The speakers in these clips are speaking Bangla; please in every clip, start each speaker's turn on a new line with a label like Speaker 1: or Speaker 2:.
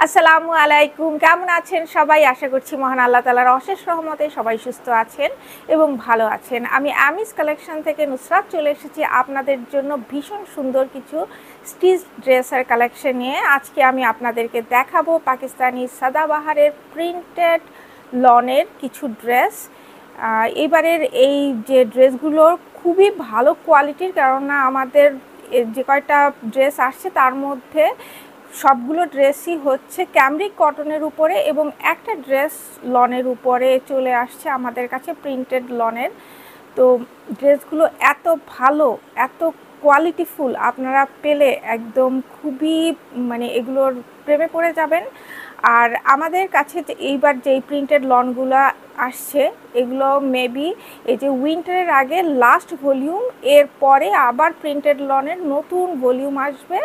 Speaker 1: আসসালামু আলাইকুম, কেমন আছেন সবাই? আশা করছি মহান আল্লাহ তাআলার অশেষ রহমতে সবাই সুস্থ আছেন এবং ভালো আছেন। আমি আমিস কালেকশন থেকে নুসরাত চলে এসেছি আপনাদের জন্য ভীষণ সুন্দর কিছু স্টিচ ড্রেসের কালেকশন নিয়ে। আজকে আমি আপনাদেরকে দেখাবো পাকিস্তানি সাদাবাহারের প্রিন্টেড লনের কিছু ড্রেস। এবারের এই যে ড্রেসগুলো খুবই ভালো কোয়ালিটির, কেননা আমাদের যে কয়টা ড্রেস আসছে তার মধ্যে সবগুলো ড্রেসই হচ্ছে ক্যামরিক কটনের উপরে এবং একটা ড্রেস লনের উপরে চলে আসছে আমাদের কাছে প্রিন্টেড লনের। তো ড্রেসগুলো এত ভালো, এত কোয়ালিটিফুল, আপনারা পেলে একদম খুবই এগুলোর প্রেমে পড়ে যাবেন। আর আমাদের কাছে যে এইবার যেই প্রিন্টেড লনগুলো আসছে এগুলো মেবি এই যে উইন্টারের আগে লাস্ট ভলিউম, এর পরে আবার প্রিন্টেড লনের নতুন ভলিউম আসবে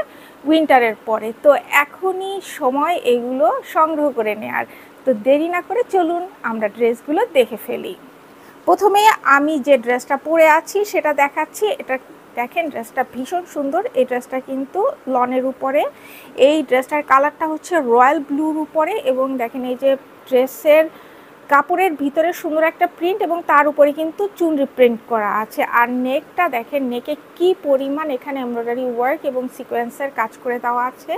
Speaker 1: উইন্টারের পরে। তো এখনই সময় এগুলো সংগ্রহ করে নেওয়ার। তো দেরি না করে চলুন আমরা ড্রেসগুলো দেখে ফেলি। প্রথমে আমি যে ড্রেসটা পরে আছি সেটা দেখাচ্ছি। এটা দেখেন, ড্রেসটা ভীষণ সুন্দর। এই ড্রেসটা কিন্তু লনের উপরে, এই ড্রেসটার কালারটা হচ্ছে রয়্যাল ব্লুর উপরে এবং দেখেন এই যে ড্রেসের কাপড়ের ভিতরে সুন্দর একটা প্রিন্ট এবং তার উপরে কিন্তু চুনরি প্রিন্ট করা আছে। আর নেকটা দেখেন, নেকে কি পরিমাণ এখানে এমব্রয়ডারি ওয়ার্ক এবং সিকোয়েন্সের কাজ করে দেওয়া আছে।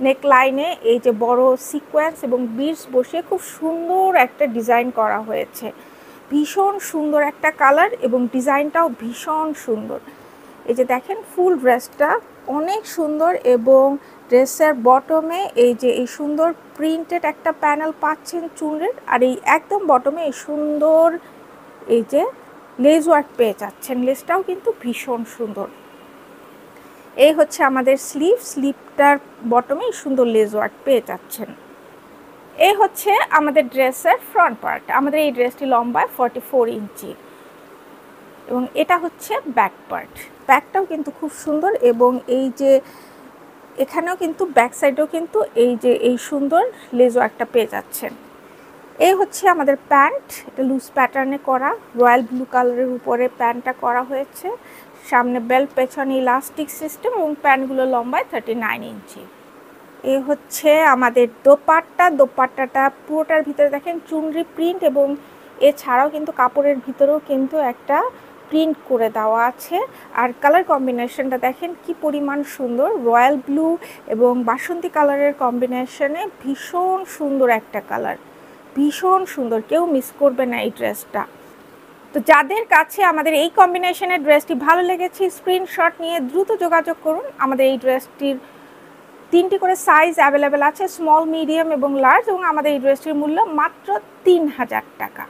Speaker 1: নেক লাইনে এই যে বড় সিকোয়েন্স এবং বিডস বসিয়ে খুব সুন্দর একটা ডিজাইন করা হয়েছে। ভীষণ সুন্দর একটা কালার এবং ডিজাইনটাও ভীষণ সুন্দর। এই যে দেখেন ফুল ড্রেসটা অনেক সুন্দর এবং ড্রেসের বটমে এই যে এই সুন্দর প্রিন্টেড একটা প্যানেল পাচ্ছেন চুনরির, আর এই একদম বটমে এই সুন্দর এই যে লেস ওয়ার্ক পেয়ে যাচ্ছেন। লেসটাও কিন্তু ভীষণ সুন্দর। এই হচ্ছে আমাদের স্লিভটার বটমে সুন্দর লেস ওয়ার্ক পেয়ে যাচ্ছেন। এই হচ্ছে আমাদের ড্রেসের ফ্রন্ট পার্ট। আমাদের এই ড্রেসটি লম্বায় 44 ইঞ্চি এবং এটা হচ্ছে ব্যাক পার্ট। ব্যাকটাও কিন্তু খুব সুন্দর এবং এই যে এখানেও কিন্তু ব্যাক সাইডেও কিন্তু এই যে এই সুন্দর লেস ওয়ার্কটা পেয়ে যাচ্ছেন। এই হচ্ছে আমাদের প্যান্ট। এটা লুজ প্যাটার্নে করা, রয়্যাল ব্লু কালারের উপরে প্যান্টটা করা হয়েছে। সামনে বেল্ট, পেছনে ইলাস্টিক সিস্টেম এবং প্যান্টগুলো লম্বায় 39 ইঞ্চি। এই হচ্ছে আমাদের দোপাট্টাটা পুরোটার ভিতরে দেখেন চুনরি প্রিন্ট এবং এছাড়াও কিন্তু কাপড়ের ভিতরেও কিন্তু একটা প্রিন্ট করে দেওয়া আছে। আর কালার কম্বিনেশনটা দেখেন কি পরিমাণ সুন্দর, রয়্যাল ব্লু এবং বাসন্তী কালারের কম্বিনেশনে ভীষণ সুন্দর একটা কালার, ভীষণ সুন্দর, কেউ মিস করবে না এই ড্রেসটা। তো যাদের কাছে আমাদের এই কম্বিনেশনের ড্রেসটি ভালো লেগেছে স্ক্রিনশট নিয়ে দ্রুত যোগাযোগ করুন। আমাদের এই ড্রেসটির 3টি করে সাইজ অ্যাভেলেবেল আছে, স্মল, মিডিয়াম এবং লার্জ, এবং আমাদের এই ড্রেসটির মূল্য মাত্র 3000 টাকা।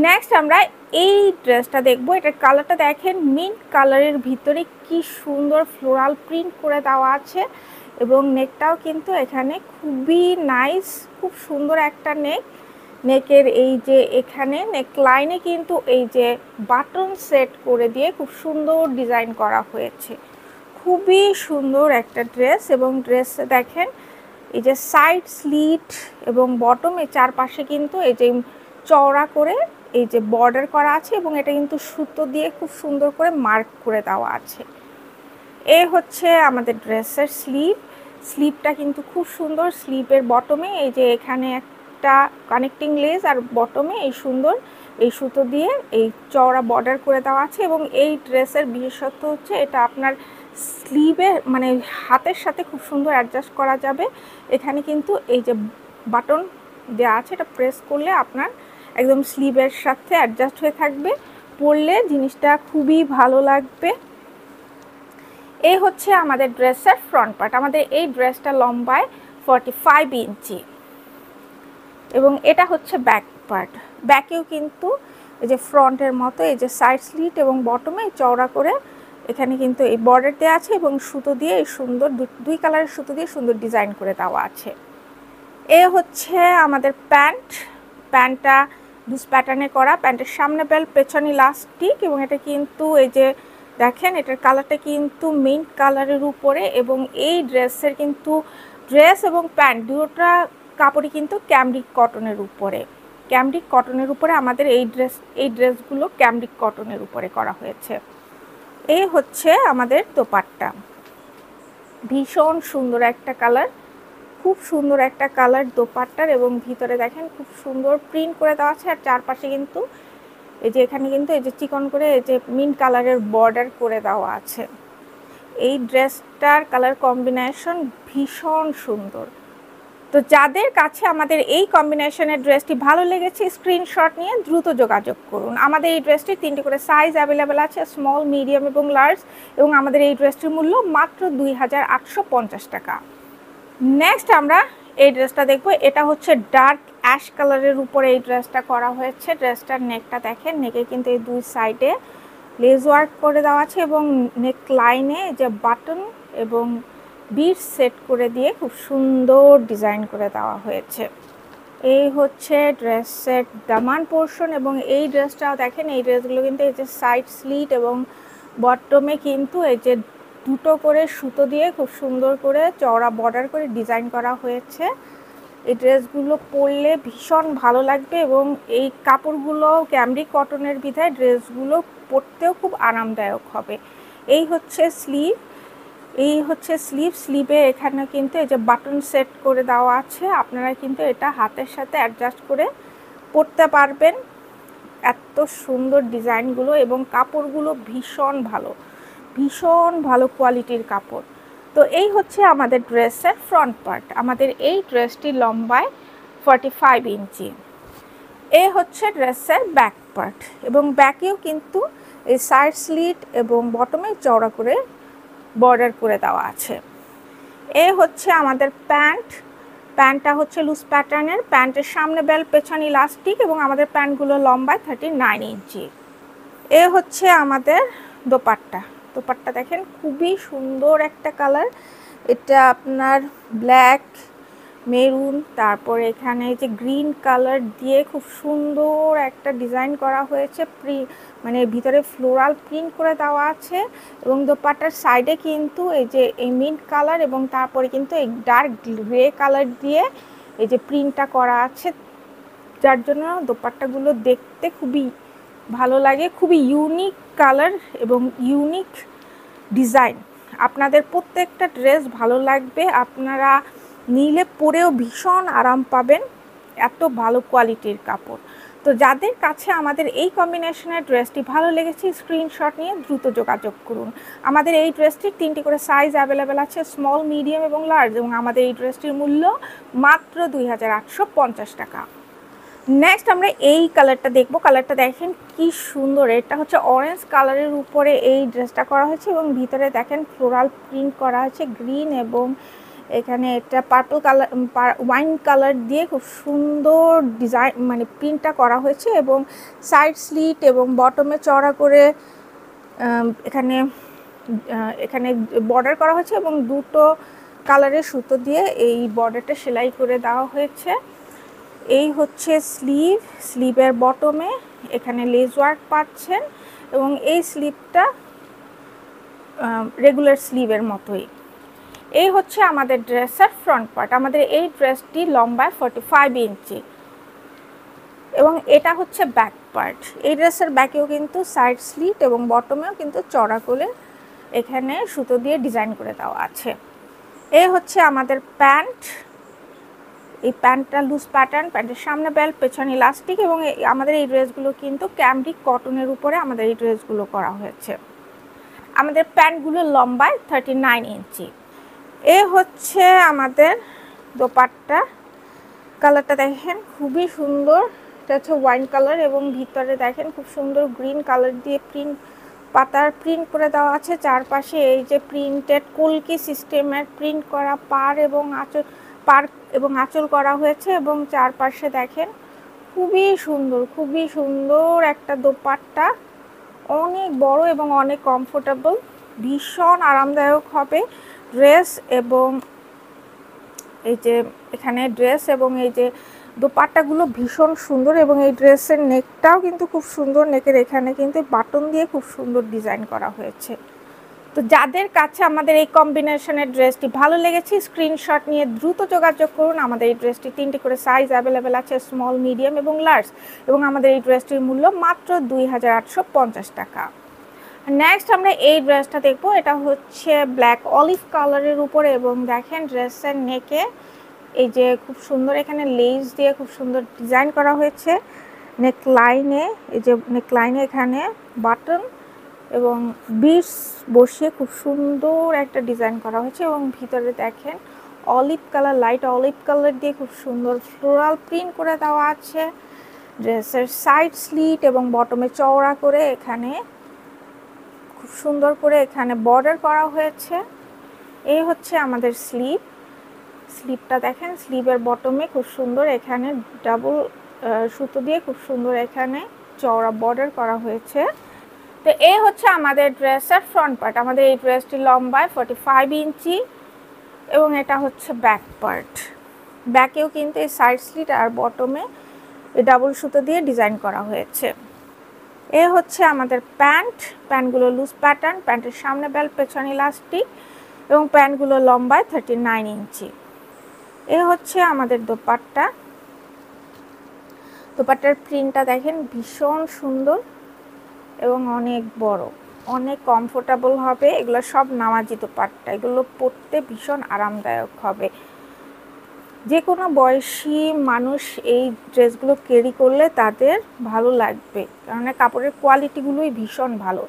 Speaker 1: নেক্সট আমরা এই ড্রেসটা দেখবো। এটার কালারটা দেখেন, মিন্ট কালারের ভিতরে কি সুন্দর ফ্লোরাল প্রিন্ট করে দেওয়া আছে এবং নেকটাও কিন্তু এখানে খুবই নাইস, খুব সুন্দর একটা নেক। নেকের এই যে এখানে নেক লাইনে কিন্তু এই যে বাটন সেট করে দিয়ে খুব সুন্দর ডিজাইন করা হয়েছে। খুবই সুন্দর একটা ড্রেস এবং ড্রেস দেখেন এই যে সাইড স্লিট এবং বটমে চারপাশে কিন্তু এই যে চওড়া করে এই যে বর্ডার করা আছে এবং এটা কিন্তু সুতো দিয়ে খুব সুন্দর করে মার্ক করে দেওয়া আছে। এ হচ্ছে আমাদের ড্রেসের স্লিভটা কিন্তু খুব সুন্দর। স্লিভের বটমে এই যে এখানে একটা কানেক্টিং লেস আর বটমে এই সুন্দর এই সুতো দিয়ে এই চওড়া বর্ডার করে দেওয়া আছে এবং এই ড্রেসের বিশেষত্ব হচ্ছে এটা আপনার স্লিভে হাতের সাথে খুব সুন্দর অ্যাডজাস্ট করা যাবে। এখানে কিন্তু এই যে বাটন দেওয়া আছে, এটা প্রেস করলে আপনার একদম স্লিভের সাথে অ্যাডজাস্ট হয়ে থাকবে, পরলে জিনিসটা খুবই ভালো লাগবে। এই হচ্ছে আমাদের ড্রেসের ফ্রন্ট পার্ট। আমাদের এই ড্রেসটা লম্বায় 45 ইঞ্চি এবং এটা হচ্ছে ব্যাক পার্ট। ব্যাকেও কিন্তু এই যে ফ্রন্টের মতো এই যে সাইড স্লিট এবং বটমে চওড়া করে এখানে কিন্তু এই বর্ডার দেওয়া আছে এবং সুতো দিয়ে এই সুন্দর দুই কালারের সুতো দিয়ে সুন্দর ডিজাইন করে দেওয়া আছে। এ হচ্ছে আমাদের প্যান্টটা লুজ প্যাটার্নে করা। প্যান্টের সামনে বেল্ট, পেছনে ইলাস্টিক এবং এটা কিন্তু এই যে দেখেন এটার কালারটা কিন্তু মিন্ট কালারের উপরে এবং এই ড্রেসের কিন্তু ড্রেস এবং প্যান্ট দুটোটা কাপড়ই কিন্তু ক্যামরিক কটনের উপরে আমাদের এই ড্রেসগুলো ক্যামরিক কটনের উপরে করা হয়েছে। এই হচ্ছে আমাদের দোপাট্টা, ভীষণ সুন্দর একটা কালার খুব সুন্দর একটা কালার দোপাট্টার, এবং ভিতরে দেখেন খুব সুন্দর প্রিন্ট করে দেওয়া আছে। আর চারপাশে কিন্তু এই যে এখানে কিন্তু এই যে চিকন করে এই যে মিন্ট কালারের বর্ডার করে দেওয়া আছে। এই ড্রেসটার কালার কম্বিনেশন ভীষণ সুন্দর। তো যাদের কাছে আমাদের এই কম্বিনেশনের ড্রেসটি ভালো লেগেছে স্ক্রিনশট নিয়ে দ্রুত যোগাযোগ করুন। আমাদের এই ড্রেসটির 3টি করে সাইজ অ্যাভেলেবেল আছে, স্মল, মিডিয়াম এবং লার্জ, এবং আমাদের এই ড্রেসটির মূল্য মাত্র 2850 টাকা। নেক্সট আমরা এই ড্রেসটা দেখব। এটা হচ্ছে ডার্ক অ্যাশ কালারের উপরে এই ড্রেসটা করা হয়েছে। ড্রেসটার নেকটা দেখেন, নেকে কিন্তু এই দুই সাইডে লেস ওয়ার্ক করে দেওয়া আছে, এবং নেক লাইনে যে বাটন এবং বিট সেট করে দিয়ে খুব সুন্দর ডিজাইন করে দেওয়া হয়েছে। এই হচ্ছে ড্রেসের দামান পোর্শন, এবং এই ড্রেসটাও দেখেন, এই ড্রেসগুলো কিন্তু এই যে সাইড স্লিট এবং বটমে কিন্তু এই যে দুটো করে সুতো দিয়ে খুব সুন্দর করে চওড়া বর্ডার করে ডিজাইন করা হয়েছে। এই ড্রেসগুলো পরলে ভীষণ ভালো লাগবে, এবং এই কাপড়গুলো ক্যামরিক কটনের বিধায় ড্রেসগুলো পরতেও খুব আরামদায়ক হবে। এই হচ্ছে স্লিভ, স্লিভে এখানে কিন্তু এই যে বাটন সেট করে দেওয়া আছে। আপনারা কিন্তু এটা হাতের সাথে অ্যাডজাস্ট করে পরতে পারবেন। এত সুন্দর ডিজাইনগুলো, এবং কাপড়গুলো ভীষণ ভালো কোয়ালিটির কাপড়। তো এই হচ্ছে আমাদের ড্রেসের ফ্রন্ট পার্ট। আমাদের এই ড্রেসটি লম্বায় 45 ইঞ্চি। এই হচ্ছে ড্রেসের ব্যাক পার্ট, এবং ব্যাকেও কিন্তু এই সাইড স্লিট এবং বটমে চওড়া করে বর্ডার করে দেওয়া আছে। এই হচ্ছে আমাদের প্যান্টটা হচ্ছে লুজ প্যাটার্নের। প্যান্টের সামনে বেল্ট, পেছনে ইলাস্টিক, এবং আমাদের প্যান্টগুলো লম্বায় 39 ইঞ্চি। এ হচ্ছে আমাদের দোপাট্টা দেখেন, খুবই সুন্দর একটা কালার। এটা আপনার ব্ল্যাক, মেরুন, তারপর এখানে যে গ্রিন কালার দিয়ে খুব সুন্দর একটা ডিজাইন করা হয়েছে। মানে ভিতরে ফ্লোরাল প্রিন্ট করে দেওয়া আছে, এবং দোপাট্টার সাইডে কিন্তু এই যে এই মিন্ট কালার, এবং তারপরে কিন্তু এই ডার্ক গ্রে কালার দিয়ে এই যে প্রিন্টটা করা আছে, যার জন্য দোপাট্টাগুলো দেখতে খুবই ভালো লাগে। খুবই ইউনিক কালার এবং ইউনিক ডিজাইন। আপনাদের প্রত্যেকটা ড্রেস ভালো লাগবে, আপনারা নিলে পরেও ভীষণ আরাম পাবেন। এত ভালো কোয়ালিটির কাপড়। তো যাদের কাছে আমাদের এই কম্বিনেশনের ড্রেসটি ভালো লেগেছে স্ক্রিনশট নিয়ে দ্রুত যোগাযোগ করুন। আমাদের এই ড্রেসটির 3টি করে সাইজ অ্যাভেলেবেল আছে, স্মল, মিডিয়াম এবং লার্জ, এবং আমাদের এই ড্রেসটির মূল্য মাত্র 2850 টাকা। নেক্সট আমরা এই কালারটা দেখব। কালারটা দেখেন কি সুন্দর। এটা হচ্ছে অরেঞ্জ কালারের উপরে এই ড্রেসটা করা হয়েছে, এবং ভিতরে দেখেন ফ্লোরাল প্রিন্ট করা আছে গ্রিন, এবং এখানে এটা পার্পল কালার, ওয়াইন কালার দিয়ে খুব সুন্দর ডিজাইন মানে প্রিন্টটা করা হয়েছে, এবং সাইড স্লিট এবং বটমে চড়া করে এখানে বর্ডার করা হয়েছে, এবং দুটো কালারের সুতো দিয়ে এই বর্ডারটা সেলাই করে দেওয়া হয়েছে। এই হচ্ছে স্লিভের বটমে এখানে লেস ওয়ার্ক পাচ্ছেন, এবং এই স্লিভটা রেগুলার স্লিভের মতোই। এই হচ্ছে আমাদের ড্রেসের ফ্রন্ট পার্ট। আমাদের এই ড্রেসটি লম্বায় 45 ইঞ্চি, এবং এটা হচ্ছে ব্যাক পার্ট। এই ড্রেসের ব্যাকেও কিন্তু সাইড স্লিট এবং বটমেও কিন্তু চড়া করে এখানে সুতো দিয়ে ডিজাইন করে দেওয়া আছে। এই হচ্ছে আমাদের প্যান্ট। এই প্যান্টটা লুজ প্যাটার্ন, প্যান্টের সামনে বেল্ট, পেছনে ইলাস্টিক, এবং আমাদের এই ড্রেসগুলো কিন্তু ক্যামরিক কটনের উপরে আমাদের এই ড্রেসগুলো করা হয়েছে। আমাদের প্যান্টগুলো লম্বায় 39 ইঞ্চি। এ হচ্ছে আমাদের দোপাট্টা। কালারটা দেখেন খুবই সুন্দর। এটা হচ্ছে ওয়াইন কালার, এবং ভিতরে দেখেন খুব সুন্দর গ্রিন কালার দিয়ে পাতার প্রিন্ট করে দেওয়া আছে। চারপাশে এই যে প্রিন্টেড কলকি সিস্টেমের প্রিন্ট করা পাড় এবং আঁচল করা হয়েছে, এবং চারপাশে দেখেন খুবই সুন্দর একটা দোপাট্টা। অনেক বড় এবং অনেক কমফোর্টেবল, ভীষণ আরামদায়ক হবে ড্রেস। এবং এই যে এখানে ড্রেস এবং এই যে দোপাট্টাগুলো ভীষণ সুন্দর, এবং এই ড্রেসের নেকটাও কিন্তু খুব সুন্দর। নেকের এখানে কিন্তু বাটন দিয়ে খুব সুন্দর ডিজাইন করা হয়েছে। তো যাদের কাছে আমাদের এই কম্বিনেশনের ড্রেসটি ভালো লেগেছে স্ক্রিনশট নিয়ে দ্রুত যোগাযোগ করুন। আমাদের এই ড্রেসটি 3টি করে সাইজ অ্যাভেলেবেল আছে, স্মল, মিডিয়াম এবং লার্জ, এবং আমাদের এই ড্রেসটির মূল্য মাত্র 2850 টাকা। নেক্সট আমরা এই ড্রেসটা দেখব। এটা হচ্ছে ব্ল্যাক অলিভ কালারের উপরে, এবং দেখেন ড্রেসের নেকে এই যে খুব সুন্দর এখানে লেস দিয়ে খুব সুন্দর ডিজাইন করা হয়েছে। নেকলাইনে এই যে নেকলাইনে এখানে বাটন এবং বিটস বসিয়ে খুব সুন্দর একটা ডিজাইন করা হয়েছে এবং ভিতরে দেখেন olive colour, light olive colour দিয়ে খুব সুন্দর ফ্লোরাল প্রিন্ট করে দেওয়া আছে। ড্রেসের সাইড স্লিট এবং বটমে চওড়া করে এখানে খুব সুন্দর করে এখানে বর্ডার করা হয়েছে। এই হচ্ছে আমাদের স্লিপটা দেখেন, স্লিভের বটমে খুব সুন্দর এখানে ডাবল সুতো দিয়ে খুব সুন্দর এখানে চওড়া বর্ডার করা হয়েছে। তো এই হচ্ছে আমাদের ড্রেসের ফ্রন্ট পার্ট। আমাদের এই ড্রেসটি লম্বায় 45 ইঞ্চি এবং এটা হচ্ছে ব্যাক পার্ট। ব্যাকেও কিন্তু এই সাইড স্লিট আর বটমে এই ডাবল সুতো দিয়ে ডিজাইন করা হয়েছে। এ হচ্ছে আমাদের প্যান্টগুলো লুজ প্যাটার্ন, প্যান্টের সামনে বেল্ট, পেছনে ইলাস্টিক এবং প্যান্টগুলো লম্বায় 39 ইঞ্চি। এ হচ্ছে আমাদের দোপাট্টার প্রিন্টটা দেখেন ভীষণ সুন্দর এবং অনেক বড়, অনেক কমফোর্টেবল হবে। এগুলো সব নামাজি দোপাট্টা, এগুলো পরতে ভীষণ আরামদায়ক হবে। যে কোনো বয়সী মানুষ এই ড্রেসগুলো ক্যারি করলে তাদের ভালো লাগবে, কারণ কাপড়ের কোয়ালিটিগুলোই ভীষণ ভালো।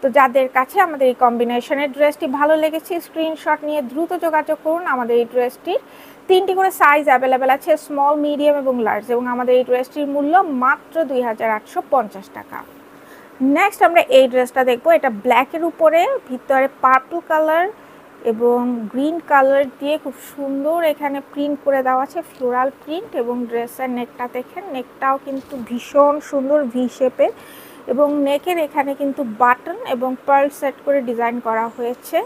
Speaker 1: তো যাদের কাছে আমাদের এই কম্বিনেশনের ড্রেসটি ভালো লেগেছে স্ক্রিনশট নিয়ে দ্রুত যোগাযোগ করুন। আমাদের এই ড্রেসটির 3টি করে সাইজ অ্যাভেলেবেল আছে, স্মল, মিডিয়াম এবং লার্জ, এবং আমাদের এই ড্রেসটির মূল্য মাত্র 2850 টাকা। নেক্সট আমরা এই ড্রেসটা দেখবো। এটা ব্ল্যাকের উপরে ভিতরে পার্পল কালার এবং গ্রিন কালার দিয়ে খুব সুন্দর এখানে প্রিন্ট করে দেওয়া আছে, ফ্লোরাল প্রিন্ট। এবং ড্রেসের নেকটা দেখেন, নেকটাও কিন্তু ভীষণ সুন্দর ভি শেপের এবং নেকের এখানে কিন্তু বাটন এবং পার্ল সেট করে ডিজাইন করা হয়েছে।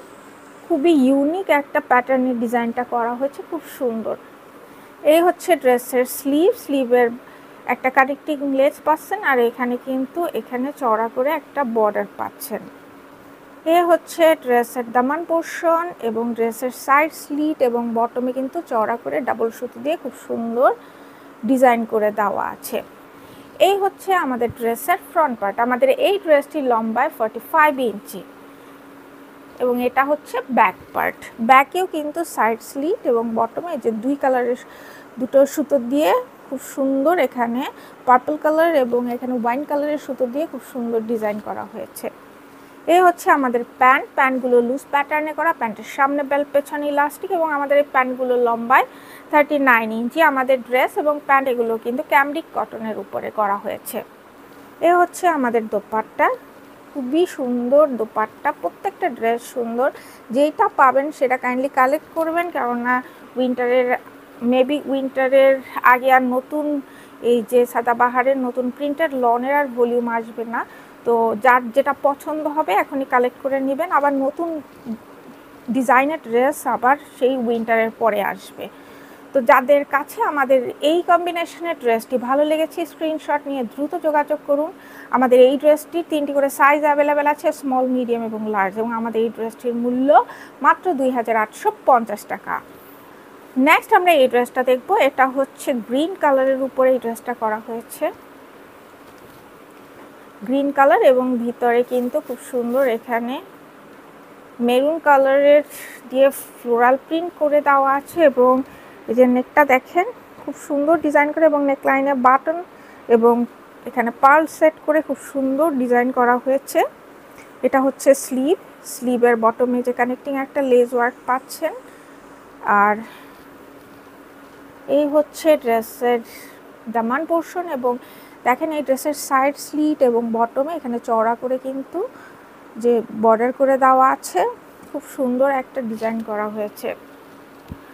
Speaker 1: খুবই ইউনিক একটা প্যাটার্নের ডিজাইনটা করা হয়েছে, খুব সুন্দর। এই হচ্ছে ড্রেসের স্লিভের একটা কানেক্টিং লেস পাচ্ছেন আর এখানে কিন্তু এখানে চওড়া করে একটা বর্ডার পাচ্ছেন। এ হচ্ছে ড্রেসের দামান পোর্শন এবং ড্রেসের সাইড স্লিট এবং বটমে কিন্তু চওড়া করে ডাবল সুতো দিয়ে খুব সুন্দর ডিজাইন করে দেওয়া আছে। এই হচ্ছে আমাদের ড্রেসের ফ্রন্ট পার্ট। আমাদের এই ড্রেসটি লম্বায় 45 ইঞ্চি এবং এটা হচ্ছে ব্যাক পার্ট। ব্যাকেও কিন্তু সাইড স্লিট এবং বটমে যে দুই কালারের দুটো সুতো দিয়ে খুব সুন্দর এখানে পার্পল কালার এবং এখানে ওয়াইন কালারের সুতো দিয়ে খুব সুন্দর ডিজাইন করা হয়েছে। এই হচ্ছে আমাদের প্যান্টগুলো লুজ প্যাটার্নে করা, প্যান্টের সামনে বেল্ট, পেছনে ইলাস্টিক এবং আমাদের এই প্যান্টগুলো লম্বায় 39 ইঞ্চি। আমাদের ড্রেস এবং প্যান্ট এগুলো কিন্তু ক্যামরিক কটনের উপরে করা হয়েছে। এ হচ্ছে আমাদের দোপাট্টা, খুবই সুন্দর দোপাট্টা, প্রত্যেকটা ড্রেস সুন্দর। যেটা পাবেন সেটা কাইন্ডলি কালেক্ট করবেন, কেননা উইন্টারের আগে আর নতুন এই যে সাদাবাহারের নতুন প্রিন্টেড লনের আর ভলিউম আসবে না। তো যার যেটা পছন্দ হবে এখনই কালেক্ট করে নেবেন, আবার নতুন ডিজাইনের ড্রেস আবার সেই উইন্টারের পরে আসবে। তো যাদের কাছে আমাদের এই কম্বিনেশনের ড্রেসটি ভালো লেগেছে স্ক্রিনশট নিয়ে দ্রুত যোগাযোগ করুন। আমাদের এই ড্রেসটি 3টি করে সাইজ অ্যাভেলেবেল আছে, স্মল, মিডিয়াম এবং লার্জ, এবং আমাদের এই ড্রেসটির মূল্য মাত্র 2850 টাকা। নেক্সট আমরা এই ড্রেসটা দেখব। এটা হচ্ছে গ্রিন কালারের উপরে এই ড্রেসটা করা হয়েছে, গ্রিন কালার এবং ভিতরে কিন্তু খুব সুন্দর এখানে মেরুন কালারের দিয়ে ফ্লোরাল প্রিন্ট করে দেওয়া আছে এবং এই যে নেকটা দেখেন খুব সুন্দর ডিজাইন করে এবং নেকলাইনে বাটন এবং এখানে পার্ল সেট করে খুব সুন্দর ডিজাইন করা হয়েছে। এটা হচ্ছে স্লিভের বটমে যে কানেক্টিং একটা লেস ওয়ার্ক পাচ্ছেন। আর এই হচ্ছে ড্রেসের দামান পোর্শন এবং দেখেন এই ড্রেসের সাইড স্লিট এবং বটমে এখানে চওড়া করে কিন্তু যে বর্ডার করে দেওয়া আছে, খুব সুন্দর একটা ডিজাইন করা হয়েছে।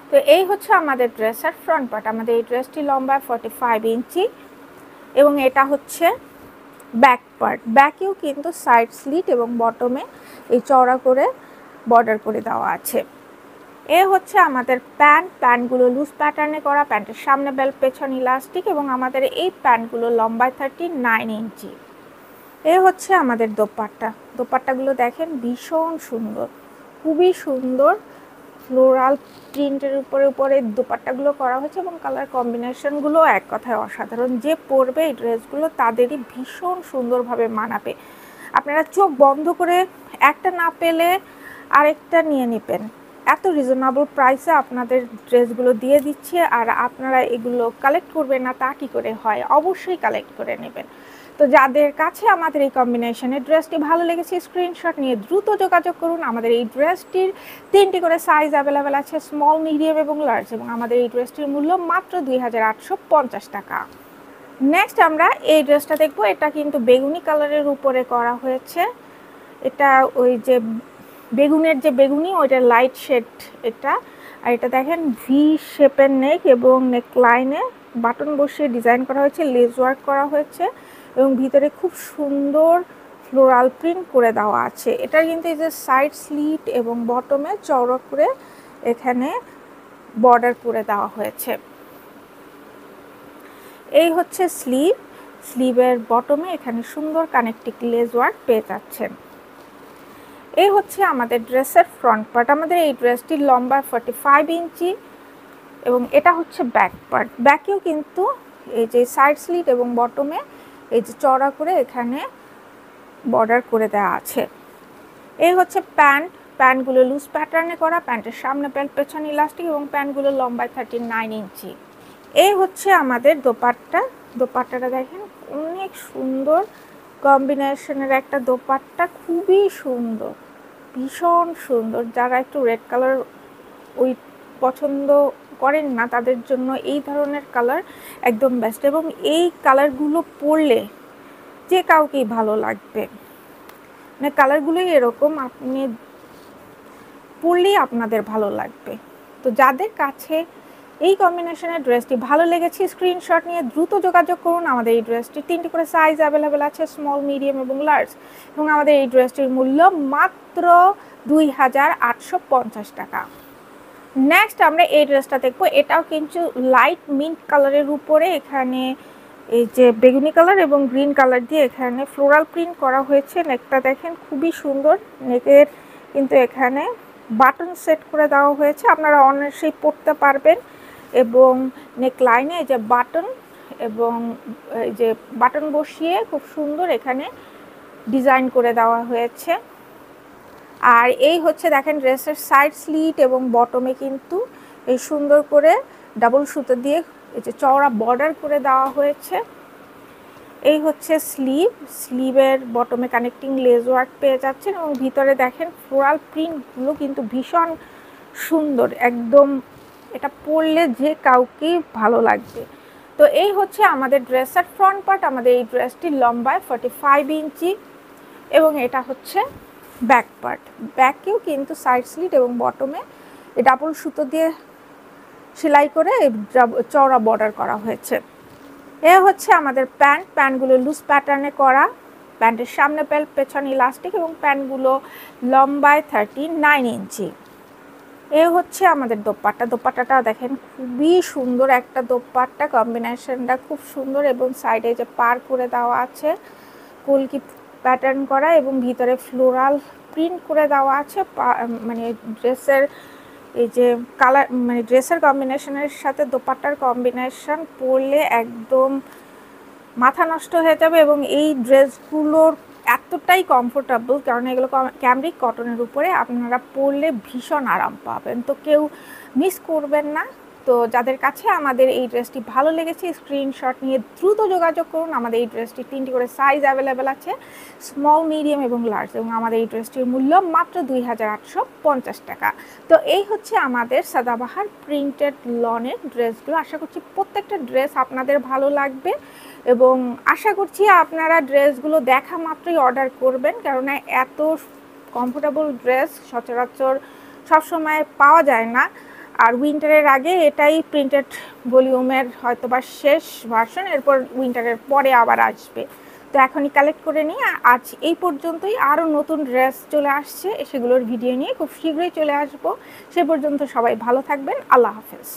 Speaker 1: তো এই হচ্ছে আমাদের ড্রেসের ফ্রন্ট পার্ট। আমাদের এই ড্রেসটি লম্বায় 45 ইঞ্চি এবং এটা হচ্ছে ব্যাক পার্ট। ব্যাকেও কিন্তু সাইড স্লিট এবং বটমে এই চওড়া করে বর্ডার করে দেওয়া আছে। এ হচ্ছে আমাদের প্যান্টগুলো লুজ প্যাটার্নে করা, প্যান্টের সামনে বেল্ট, পেছনে ইলাস্টিক এবং আমাদের এই প্যান্টগুলো লম্বায় 39 ইঞ্চি। এ হচ্ছে আমাদের দোপাট্টাগুলো দেখেন ভীষণ সুন্দর, খুবই সুন্দর ফ্লোরাল প্রিন্টের উপরে দোপাট্টাগুলো করা হয়েছে এবং কালার কম্বিনেশনগুলো এক কথায় অসাধারণ। যে পরবে এই ড্রেসগুলো তাদেরই ভীষণ সুন্দরভাবে মানাবে। আপনারা চোখ বন্ধ করে একটা না পেলে আরেকটা নিয়ে নেবেন, এত রিজনেবল প্রাইসে আপনাদের ড্রেসগুলো দিয়ে দিচ্ছি, আর আপনারা এগুলো কালেক্ট করবেন না তা কী করে হয়? অবশ্যই কালেক্ট করে নেবেন। তো যাদের কাছে আমাদের এই কম্বিনেশনের ড্রেসটি ভালো লেগেছে স্ক্রিনশট নিয়ে দ্রুত যোগাযোগ করুন। আমাদের এই ড্রেসটির 3টি করে সাইজ অ্যাভেলেবেল আছে, স্মল, মিডিয়াম এবং লার্জ, এবং আমাদের এই ড্রেসটির মূল্য মাত্র 2850 টাকা। নেক্সট আমরা এই ড্রেসটা দেখব। এটা কিন্তু বেগুনি কালারের উপরে করা হয়েছে। এটা ওই যে বেগুনের যে বেগুনি ওইটার লাইট শেড এটা। আর এটা দেখেন ভি শেপের নেক এবং নেক লাইনে বাটন বসিয়ে ডিজাইন করা হয়েছে, লেস ওয়ার্ক করা হয়েছে এবং ভিতরে খুব সুন্দর ফ্লোরাল প্রিন্ট করে দেওয়া আছে। এটার কিন্তু এই যে সাইড স্লিট এবং বটমে চওড়া করে এখানে বর্ডার করে দেওয়া হয়েছে। এই হচ্ছে স্লিভ। স্লিভের বটমে এখানে সুন্দর কানেক্টিং লেস ওয়ার্ক পেয়ে যাচ্ছেন। এই হচ্ছে আমাদের ড্রেসের ফ্রন্ট পার্ট। আমাদের এই ড্রেসটির লম্বা 45 ইঞ্চি এবং এটা হচ্ছে ব্যাক পার্ট। ব্যাকেও কিন্তু এই যে সাইড স্লিট এবং বটমে এই যে চওড়া করে এখানে বর্ডার করে দেওয়া আছে। এই হচ্ছে প্যান্টগুলো লুজ প্যাটার্নে করা, প্যান্টের সামনে বেল্ট পেছনে ইলাস্টিক এবং প্যান্টগুলো লম্বায় 39 ইঞ্চি। এই হচ্ছে আমাদের দোপাট্টাটা দেখেন অনেক সুন্দর কম্বিনেশনের একটা দোপাট্টা, খুবই সুন্দর, ভীষণ সুন্দর। যারা একটু রেড কালার ওই পছন্দ করেন না তাদের জন্য এই ধরনের কালার একদম বেস্ট, এবং এই কালারগুলো পরলে যে কাউকেই ভালো লাগবে। মানে কালারগুলোই এরকম, আপনি পরলেই আপনাদের ভালো লাগবে। তো যাদের কাছে এই কম্বিনেশনের ড্রেসটি ভালো লেগেছে স্ক্রিনশট নিয়ে দ্রুত যোগাযোগ করুন। আমাদের এই ড্রেসটি 3টি করে সাইজ অ্যাভেলেবেল আছে, স্মল, মিডিয়াম এবং লার্জ, এবং আমাদের এই ড্রেসটির মূল্য মাত্র 2850 টাকা। নেক্সট আমরা এই ড্রেসটা দেখবো। এটাও কিন্তু লাইট মিন্ট কালারের উপরে এখানে এই যে বেগুনি কালার এবং গ্রিন কালার দিয়ে এখানে ফ্লোরাল প্রিন্ট করা হয়েছে। নেকটা দেখেন খুবই সুন্দর। নেকের কিন্তু এখানে বাটন সেট করে দেওয়া হয়েছে, আপনারা অনায়াসেই পরতে পারবেন। এবং নেক লাইনে এই যে বাটন এবং এই যে বাটন বসিয়ে খুব সুন্দর এখানে ডিজাইন করে দেওয়া হয়েছে। আর এই হচ্ছে দেখেন ড্রেসের সাইড স্লিট এবং বটমে কিন্তু এই সুন্দর করে ডাবল সুতো দিয়ে এই যে চওড়া বর্ডার করে দেওয়া হয়েছে। এই হচ্ছে স্লিভের বটমে কানেক্টিং লেস ওয়ার্ক পেয়ে যাচ্ছেন এবং ভিতরে দেখেন ফ্লোরাল প্রিন্টগুলো কিন্তু ভীষণ সুন্দর, একদম এটা পরলে যে কাউকেই ভালো লাগবে। তো এই হচ্ছে আমাদের ড্রেসের ফ্রন্ট পার্ট। আমাদের এই ড্রেসটির লম্বায় 45 ইঞ্চি এবং এটা হচ্ছে ব্যাক পার্ট। ব্যাকেও কিন্তু সাইড স্লিট এবং বটমে ডাবল সুতো দিয়ে সেলাই করে চওড়া বর্ডার করা হয়েছে। এ হচ্ছে আমাদের প্যান্টগুলো লুজ প্যাটার্নে করা, প্যান্টের সামনে বেল্ট পেছনে ইলাস্টিক এবং প্যান্টগুলো লম্বায় 39 ইঞ্চি। এ হচ্ছে আমাদের দোপাট্টাটা দেখেন খুবই সুন্দর একটা দোপাট্টা, কম্বিনেশনটা খুব সুন্দর এবং সাইডে যে পার করে দেওয়া আছে কলকি প্যাটার্ন করা এবং ভিতরে ফ্লোরাল প্রিন্ট করে দেওয়া আছে। মানে ড্রেসের এই যে কালার, মানে ড্রেসের কম্বিনেশনের সাথে দোপাট্টার কম্বিনেশন পরলে একদম মাথা নষ্ট হয়ে যাবে। এবং এই ড্রেসগুলোর এতটাই কমফোর্টেবল, কারণ এগুলো ক্যামরিক কটনের উপরে, আপনারা পরলে ভীষণ আরাম পাবেন। তো কেউ মিস করবেন না। তো যাদের কাছে আমাদের এই ড্রেসটি ভালো লেগেছে স্ক্রিনশট নিয়ে দ্রুত যোগাযোগ করুন। আমাদের এই ড্রেসটি 3টি করে সাইজ অ্যাভেলেবেল আছে, স্মল, মিডিয়াম এবং লার্জ, এবং আমাদের এই ড্রেসটির মূল্য মাত্র 2850 টাকা। তো এই হচ্ছে আমাদের সাদাবাহার প্রিন্টেড লনের ড্রেসগুলো। আশা করছি প্রত্যেকটা ড্রেস আপনাদের ভালো লাগবে এবং আশা করছি আপনারা ড্রেসগুলো দেখা মাত্রই অর্ডার করবেন, কেননা এত কমফোর্টেবল ড্রেস সচরাচর সবসময় পাওয়া যায় না। আর উইন্টারের আগে এটাই প্রিন্টেড ভলিউমের হয়তোবা শেষ ভার্সন, এরপর উইন্টারের পরে আবার আসবে। তো এখনই কালেক্ট করে নিই। আজ এই পর্যন্তই। আরও নতুন ড্রেস চলে আসছে, সেগুলোর ভিডিও নিয়ে খুব শীঘ্রই চলে আসবো। সে পর্যন্ত সবাই ভালো থাকবেন। আল্লাহ হাফেজ।